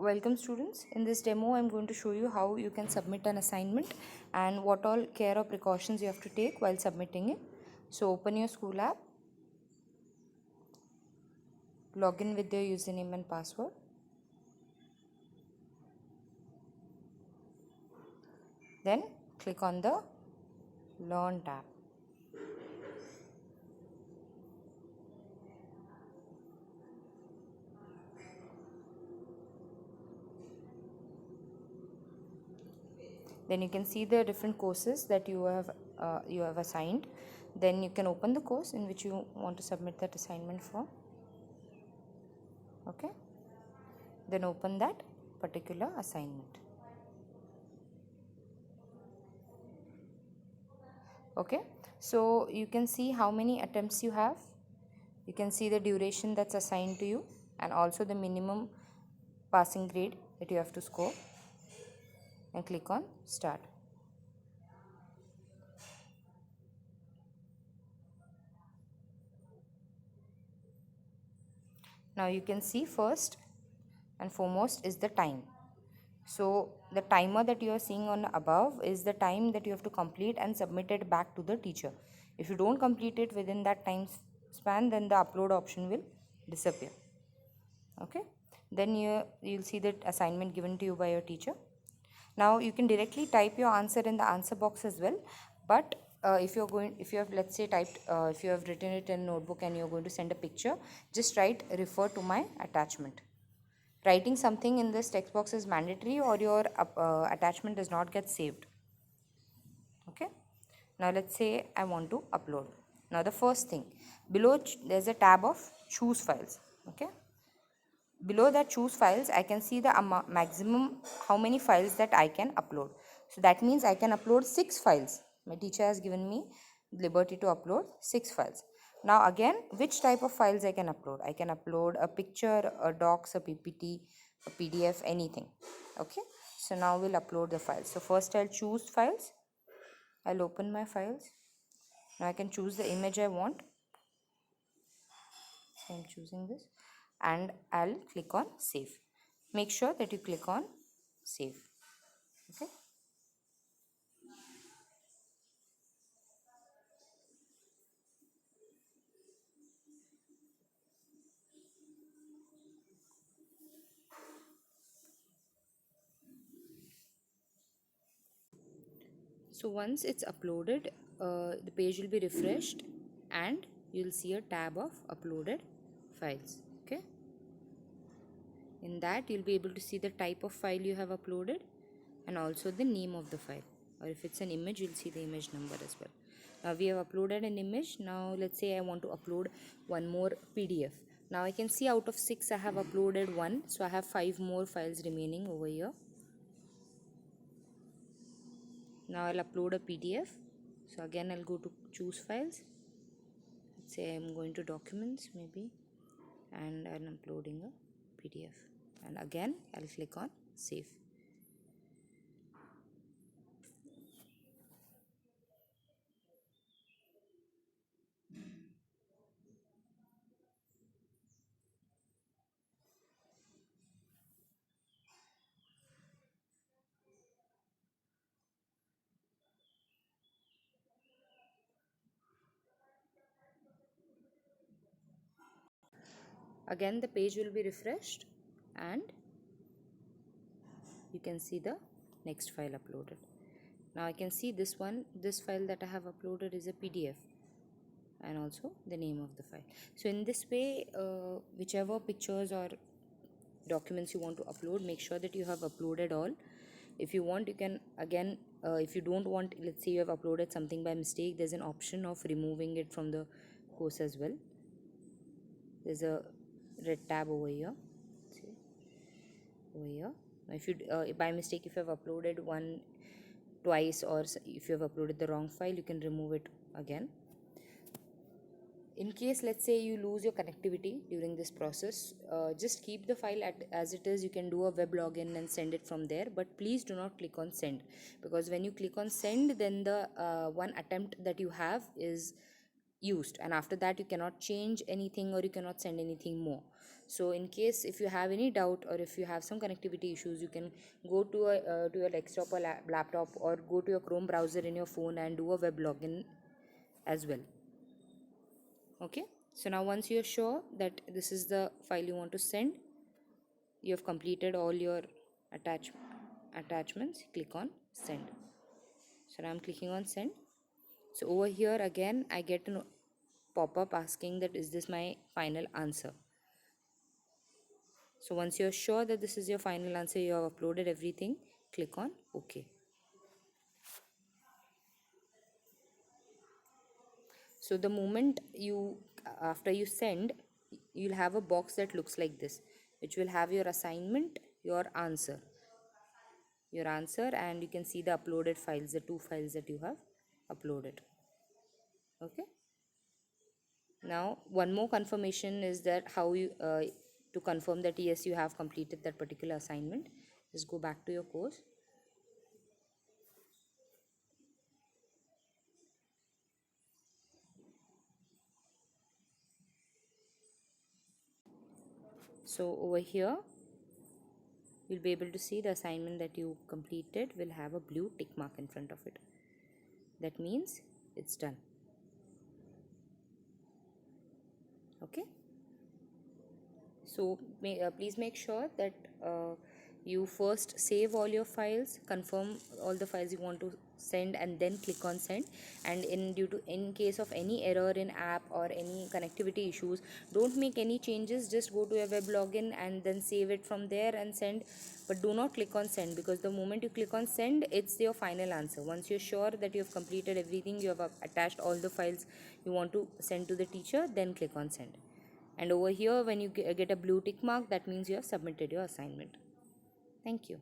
Welcome students. In this demo I am going to show you how you can submit an assignment and what all care or precautions you have to take while submitting it. So open your school app, log in with your username and password. Then click on the Learn tab. Then you can see the different courses that you have assigned. Then you can open the course in which you want to submit that assignment for. Okay. Then open that particular assignment. Okay. So you can see how many attempts you have. You can see the duration that's assigned to you and also the minimum passing grade that you have to score, and click on start. Now you can see first and foremost is the time. So the timer that you are seeing on above is the time that you have to complete and submit it back to the teacher. If you don't complete it within that time span, then the upload option will disappear. Okay, then you'll see that assignment given to you by your teacher. Now you can directly type your answer in the answer box as well, but if you have, let's say, typed, if you have written it in a notebook and you're going to send a picture, just write refer to my attachment. Writing something in this text box is mandatory or your attachment does not get saved. Okay, now let's say I want to upload. Now the first thing, below there's a tab of choose files. Okay, below that choose files I can see the maximum how many files that I can upload. So that means I can upload 6 files. My teacher has given me liberty to upload 6 files. Now again, which type of files I can upload? I can upload a picture, a docs, a ppt, a pdf, anything. Okay, so now we'll upload the files. So first I'll choose files. I'll open my files. Now I can choose the image I want. So I'm choosing this and I'll click on save. Make sure that you click on save. Okay. So once it's uploaded, the page will be refreshed and you'll see a tab of uploaded files. Okay. In that you'll be able to see the type of file you have uploaded and also the name of the file, or if it's an image you'll see the image number as well. Now we have uploaded an image. Now let's say I want to upload one more pdf. Now I can see out of 6 I have uploaded 1, so I have 5 more files remaining over here. Now I'll upload a pdf. So again I'll go to choose files. Let's say I'm going to documents maybe, and I'm uploading a pdf, and again I'll click on save. Again the page will be refreshed and you can see the next file uploaded. Now I can see this file that I have uploaded is a pdf and also the name of the file. So in this way, whichever pictures or documents you want to upload, make sure that you have uploaded all. If you want, you can again, if you don't want, let's say you have uploaded something by mistake, there's an option of removing it from the course as well. There's a red tab over here. See, over here. If you by mistake, if you have uploaded one twice, or if you have uploaded the wrong file, you can remove it again. In case, let's say, you lose your connectivity during this process, just keep the file as it is. You can do a web login and send it from there, but please do not click on send, because when you click on send, then the one attempt that you have is used, and after that you cannot change anything or you cannot send anything more. So in case if you have any doubt or if you have some connectivity issues, you can go to your desktop or laptop, or go to your Chrome browser in your phone and do a web login as well. Okay, so now once you're sure that this is the file you want to send, you have completed all your attachments, click on send. So now I'm clicking on send. So over here again I get a pop-up asking that is this my final answer. So once you're sure that this is your final answer, you have uploaded everything, click on OK. So the moment you, after you send, you'll have a box that looks like this, which will have your assignment, your answer, and you can see the uploaded files, the 2 files that you have uploaded. Okay. Now one more confirmation is that how you to confirm that yes, you have completed that particular assignment. Just go back to your course. So over here you'll be able to see the assignment that you completed will have a blue tick mark in front of it. That means it's done. Okay, so please make sure that you first save all your files, confirm all the files you want to send, and then click on send. And in case of any error in app or any connectivity issues, don't make any changes, just go to your web login and then save it from there and send. But do not click on send, because the moment you click on send, it's your final answer. Once you're sure that you have completed everything, you have attached all the files you want to send to the teacher, then click on send. And over here when you get a blue tick mark, that means you have submitted your assignment. Thank you.